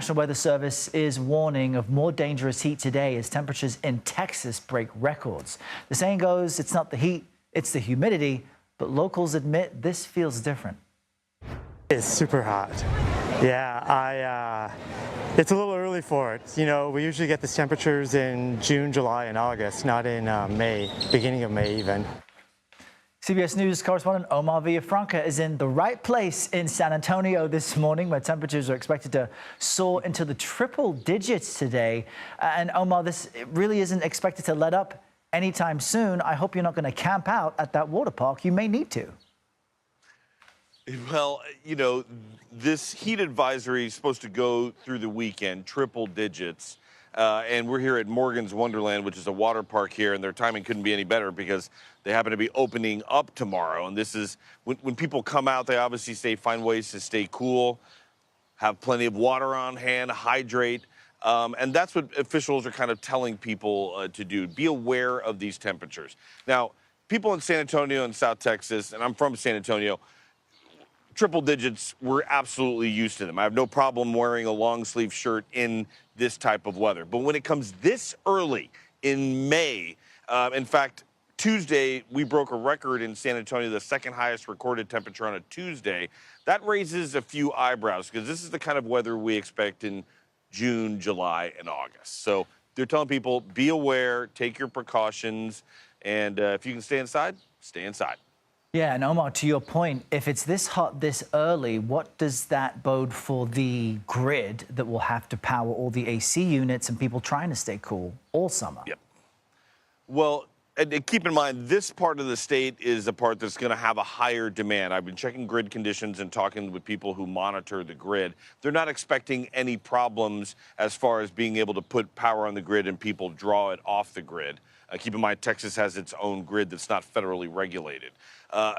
National Weather Service is warning of more dangerous heat today as temperatures in Texas break records. The saying goes, it's not the heat, it's the humidity, but locals admit this feels different. It's super hot. Yeah, it's a little early for it. You know, we usually get these temperatures in June, July, and August, not in May, beginning of May even. CBS News correspondent Omar Villafranca is in the right place in San Antonio this morning, where temperatures are expected to soar into the triple digits today. And Omar, this really isn't expected to let up anytime soon. I hope you're not going to camp out at that water park. You may need to. Well, you know, this heat advisory is supposed to go through the weekend, triple digits. And we're here at Morgan's Wonderland, which is a water park here, and their timing couldn't be any better because they happen to be opening up tomorrow. And this is, when people come out, they obviously find ways to stay cool, have plenty of water on hand, hydrate. And that's what officials are kind of telling people to do. Be aware of these temperatures. Now, people in San Antonio and South Texas, and I'm from San Antonio, triple digits, we're absolutely used to them. I have no problem wearing a long sleeve shirt in this type of weather. But when it comes this early in May, in fact, Tuesday, we broke a record in San Antonio, the second highest recorded temperature on a Tuesday. That raises a few eyebrows because this is the kind of weather we expect in June, July, and August. So they're telling people, be aware, take your precautions, and if you can stay inside, stay inside. Yeah, and Omar, to your point, if it's this hot this early, what does that bode for the grid that will have to power all the AC units and people trying to stay cool all summer? Yep. Well, and keep in mind, this part of the state is a part that's going to have a higher demand. I've been checking grid conditions and talking with people who monitor the grid. They're not expecting any problems as far as being able to put power on the grid and people draw it off the grid. Keep in mind, Texas has its own grid that's not federally regulated.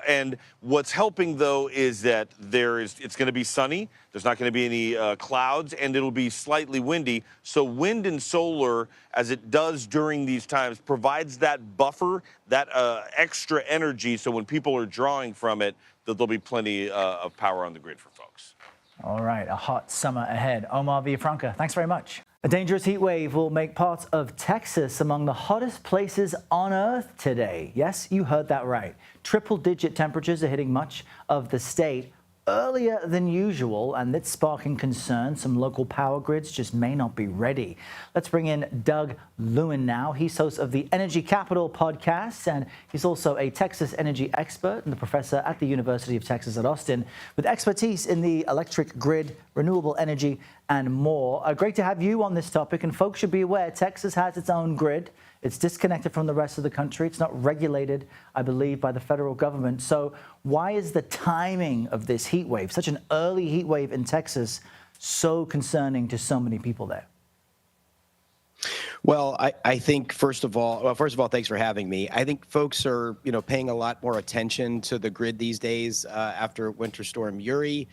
And what's helping, though, is that it's going to be sunny. There's not going to be any clouds, and it'll be slightly windy. So wind and solar, as it does during these times, provides that buffer, that extra energy. So when people are drawing from it, that there'll be plenty of power on the grid for folks. All right, a hot summer ahead. Omar Villafranca, thanks very much. A dangerous heat wave will make parts of Texas among the hottest places on Earth today. Yes, you heard that right. Triple-digit temperatures are hitting much of the state earlier than usual, and it's sparking concern. Some local power grids just may not be ready. Let's bring in Doug Lewin now. He's host of the Energy Capital podcast, and he's also a Texas energy expert and a professor at the University of Texas at Austin with expertise in the electric grid, renewable energy, and more. Great to have you on this topic, and folks should be aware Texas has its own grid. It's disconnected from the rest of the country. It's not regulated, I believe, by the federal government. So why is the timing of this heat wave, such an early heat wave in Texas, so concerning to so many people there? Well, I think, first of all, thanks for having me. I think folks are, paying a lot more attention to the grid these days after Winter Storm Uri.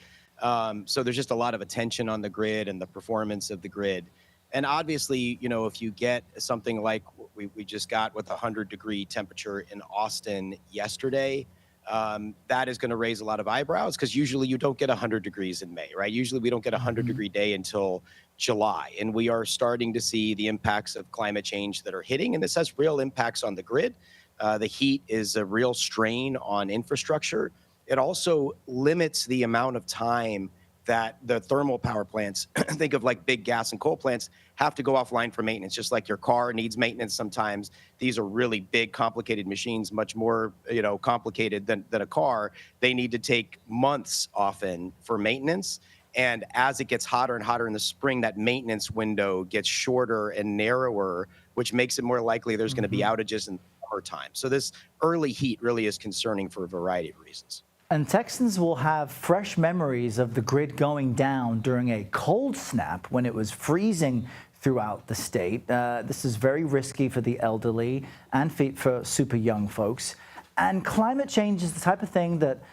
So there's just a lot of attention on the grid and the performance of the grid. And obviously, if you get something like we just got with a 100-degree temperature in Austin yesterday, that is going to raise a lot of eyebrows because usually you don't get 100 degrees in May, right? Usually we don't get a 100-degree day until July. And we are starting to see the impacts of climate change that are hitting. And this has real impacts on the grid. The heat is a real strain on infrastructure. It also limits the amount of time that the thermal power plants, think of like big gas and coal plants, have to go offline for maintenance, just like your car needs maintenance sometimes. These are really big, complicated machines, much more complicated than a car. They need to take months often for maintenance. And as it gets hotter and hotter in the spring, that maintenance window gets shorter and narrower, which makes it more likely there's going to be outages in the summertime. So this early heat really is concerning for a variety of reasons. And Texans will have fresh memories of the grid going down during a cold snap when it was freezing throughout the state. This is very risky for the elderly and for super young folks. And climate change is the type of thing that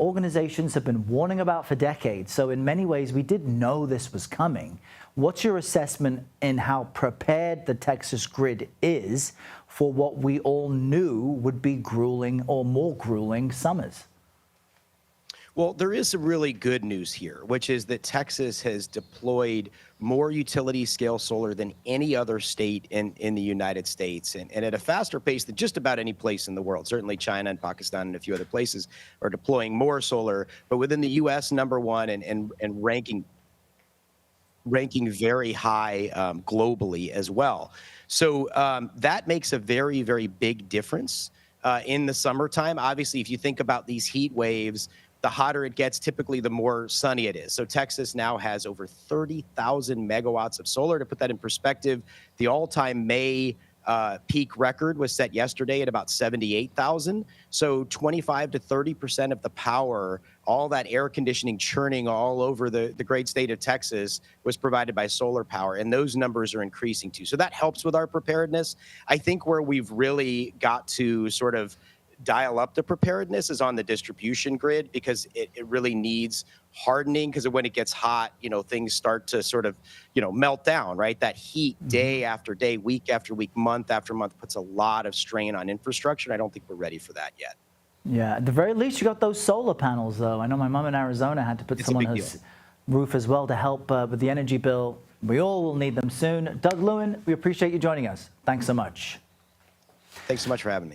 organizations have been warning about for decades. So in many ways, we did know this was coming. What's your assessment in how prepared the Texas grid is for what we all knew would be grueling or more grueling summers? Well, there is some really good news here, which is that Texas has deployed more utility scale solar than any other state in the United States, and at a faster pace than just about any place in the world. Certainly China and Pakistan and a few other places are deploying more solar, but within the U.S., number one and ranking very high globally as well. So that makes a very, very big difference in the summertime. Obviously, if you think about these heat waves, the hotter it gets, typically the more sunny it is. So Texas now has over 30,000 megawatts of solar. To put that in perspective, the all-time May peak record was set yesterday at about 78,000. So 25 to 30% of the power, all that air conditioning churning all over the great state of Texas, was provided by solar power. And those numbers are increasing too. So that helps with our preparedness. I think where we've really got to sort of dial up the preparedness is on the distribution grid, because it really needs hardening, because when it gets hot, things start to sort of, melt down, right? That heat day after day, week after week, month after month puts a lot of strain on infrastructure. And I don't think we're ready for that yet. Yeah, at the very least, you got those solar panels, though. I know my mom in Arizona had to put some on her roof as well to help with the energy bill. We all will need them soon. Doug Lewin, we appreciate you joining us. Thanks so much. Thanks so much for having me.